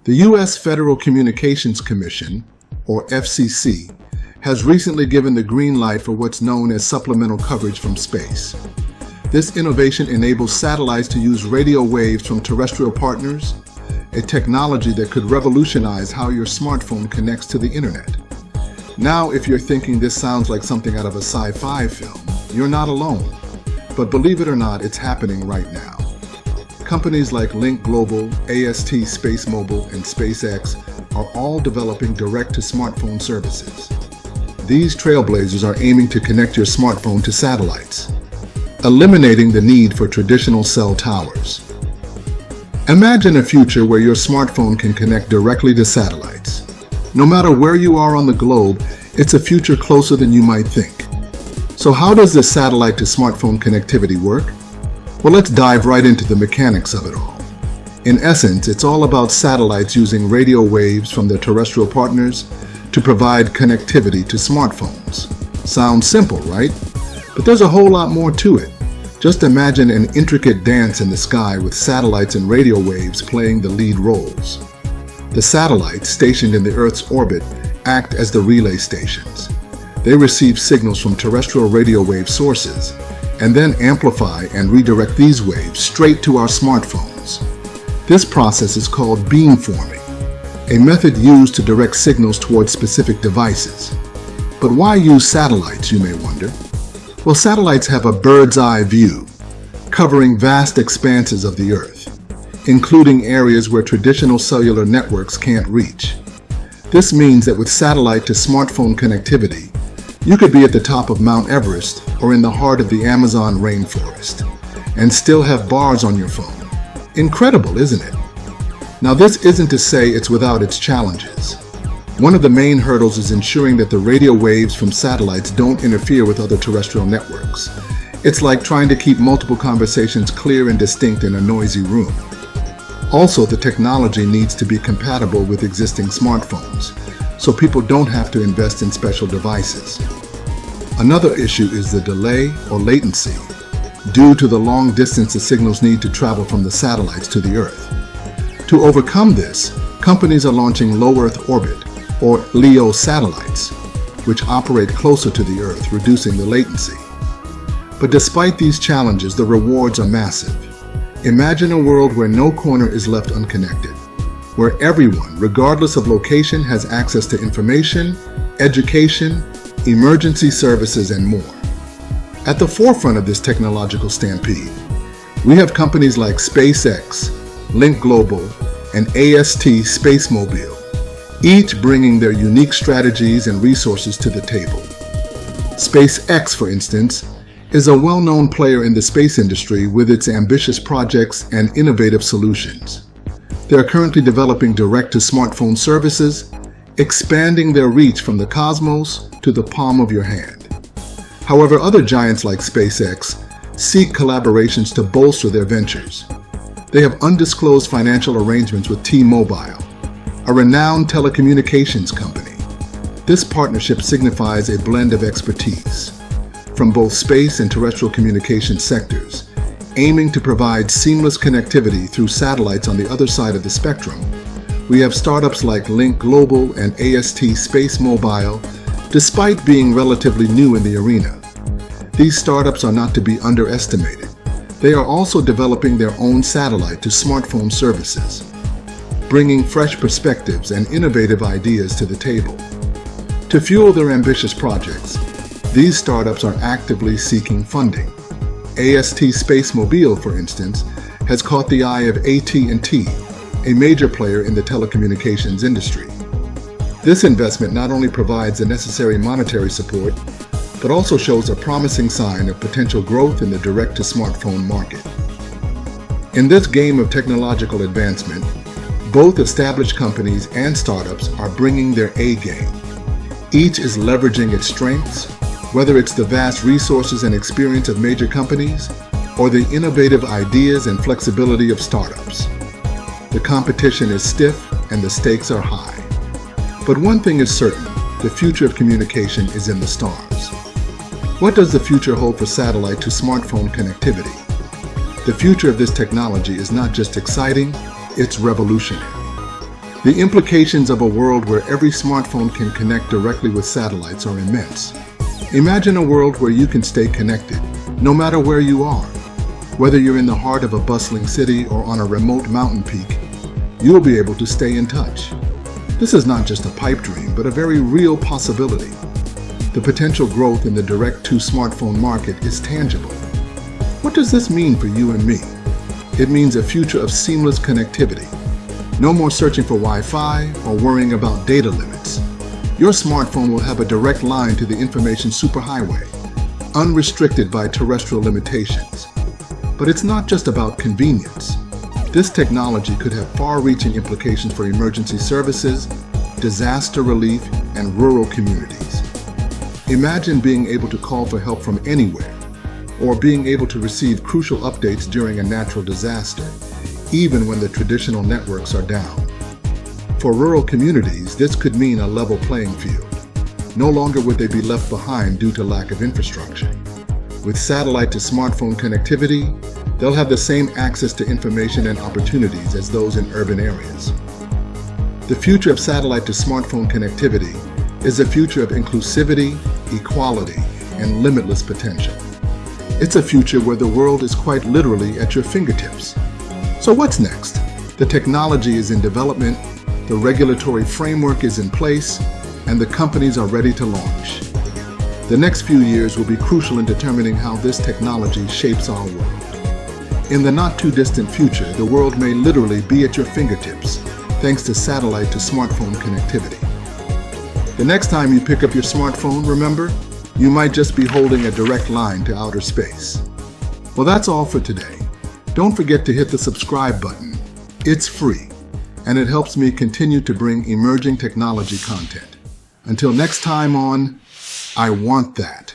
The U.S. Federal Communications Commission, or FCC, has recently given the green light for what's known as supplemental coverage from space. This innovation enables satellites to use radio waves from terrestrial partners, a technology that could revolutionize how your smartphone connects to the internet. Now, if you're thinking this sounds like something out of a sci-fi film, you're not alone. But believe it or not, it's happening right now. Companies like Link Global, AST Space Mobile, and SpaceX are all developing direct-to-smartphone services. These trailblazers are aiming to connect your smartphone to satellites, eliminating the need for traditional cell towers. Imagine a future where your smartphone can connect directly to satellites. No matter where you are on the globe, it's a future closer than you might think. So how does this satellite-to-smartphone connectivity work? Well, let's dive right into the mechanics of it all. In essence, it's all about satellites using radio waves from their terrestrial partners to provide connectivity to smartphones. Sounds simple, right? But there's a whole lot more to it. Just imagine an intricate dance in the sky with satellites and radio waves playing the lead roles. The satellites, stationed in the Earth's orbit, act as the relay stations. They receive signals from terrestrial radio wave sources and then amplify and redirect these waves straight to our smartphones. This process is called beamforming, a method used to direct signals towards specific devices. But why use satellites, you may wonder? Well, satellites have a bird's eye view, covering vast expanses of the Earth, including areas where traditional cellular networks can't reach. This means that with satellite-to-smartphone connectivity, you could be at the top of Mount Everest or in the heart of the Amazon rainforest and still have bars on your phone. Incredible, isn't it? Now, this isn't to say it's without its challenges. One of the main hurdles is ensuring that the radio waves from satellites don't interfere with other terrestrial networks. It's like trying to keep multiple conversations clear and distinct in a noisy room. Also, the technology needs to be compatible with existing smartphones, so people don't have to invest in special devices. Another issue is the delay or latency, due to the long distance the signals need to travel from the satellites to the Earth. To overcome this, companies are launching low Earth orbit, or LEO satellites, which operate closer to the Earth, reducing the latency. But despite these challenges, the rewards are massive. Imagine a world where no corner is left unconnected, where everyone, regardless of location, has access to information, education, emergency services, and more. At the forefront of this technological stampede, we have companies like SpaceX, Link Global, and AST Space Mobile, each bringing their unique strategies and resources to the table. SpaceX, for instance, is a well-known player in the space industry with its ambitious projects and innovative solutions. They are currently developing direct-to-smartphone services, expanding their reach from the cosmos to the palm of your hand. However, other giants like SpaceX seek collaborations to bolster their ventures. They have undisclosed financial arrangements with T-Mobile, a renowned telecommunications company. This partnership signifies a blend of expertise from both space and terrestrial communication sectors, aiming to provide seamless connectivity through satellites on the other side of the spectrum. We have startups like Link Global and AST Space Mobile, despite being relatively new in the arena. These startups are not to be underestimated. They are also developing their own satellite-to-smartphone services, bringing fresh perspectives and innovative ideas to the table. To fuel their ambitious projects, these startups are actively seeking funding. AST Space Mobile, for instance, has caught the eye of AT&T, a major player in the telecommunications industry. This investment not only provides the necessary monetary support, but also shows a promising sign of potential growth in the direct-to-smartphone market. In this game of technological advancement, both established companies and startups are bringing their A game. Each is leveraging its strengths, whether it's the vast resources and experience of major companies, or the innovative ideas and flexibility of startups. The competition is stiff and the stakes are high. But one thing is certain, the future of communication is in the stars. What does the future hold for satellite-to-smartphone connectivity? The future of this technology is not just exciting, it's revolutionary. The implications of a world where every smartphone can connect directly with satellites are immense. Imagine a world where you can stay connected, no matter where you are. Whether you're in the heart of a bustling city or on a remote mountain peak, you'll be able to stay in touch. This is not just a pipe dream, but a very real possibility. The potential growth in the direct-to-smartphone market is tangible. What does this mean for you and me? It means a future of seamless connectivity. No more searching for Wi-Fi or worrying about data limits. Your smartphone will have a direct line to the information superhighway, unrestricted by terrestrial limitations. But it's not just about convenience. This technology could have far-reaching implications for emergency services, disaster relief, and rural communities. Imagine being able to call for help from anywhere, or being able to receive crucial updates during a natural disaster, even when the traditional networks are down. For rural communities, this could mean a level playing field. No longer would they be left behind due to lack of infrastructure. With satellite to smartphone connectivity, they'll have the same access to information and opportunities as those in urban areas. The future of satellite to smartphone connectivity is a future of inclusivity, equality, and limitless potential. It's a future where the world is quite literally at your fingertips. So what's next? The technology is in development, the regulatory framework is in place, and the companies are ready to launch. The next few years will be crucial in determining how this technology shapes our world. In the not-too-distant future, the world may literally be at your fingertips, thanks to satellite to smartphone connectivity. The next time you pick up your smartphone, remember, you might just be holding a direct line to outer space. Well, that's all for today. Don't forget to hit the subscribe button. It's free, and it helps me continue to bring emerging technology content. Until next time on I Want That.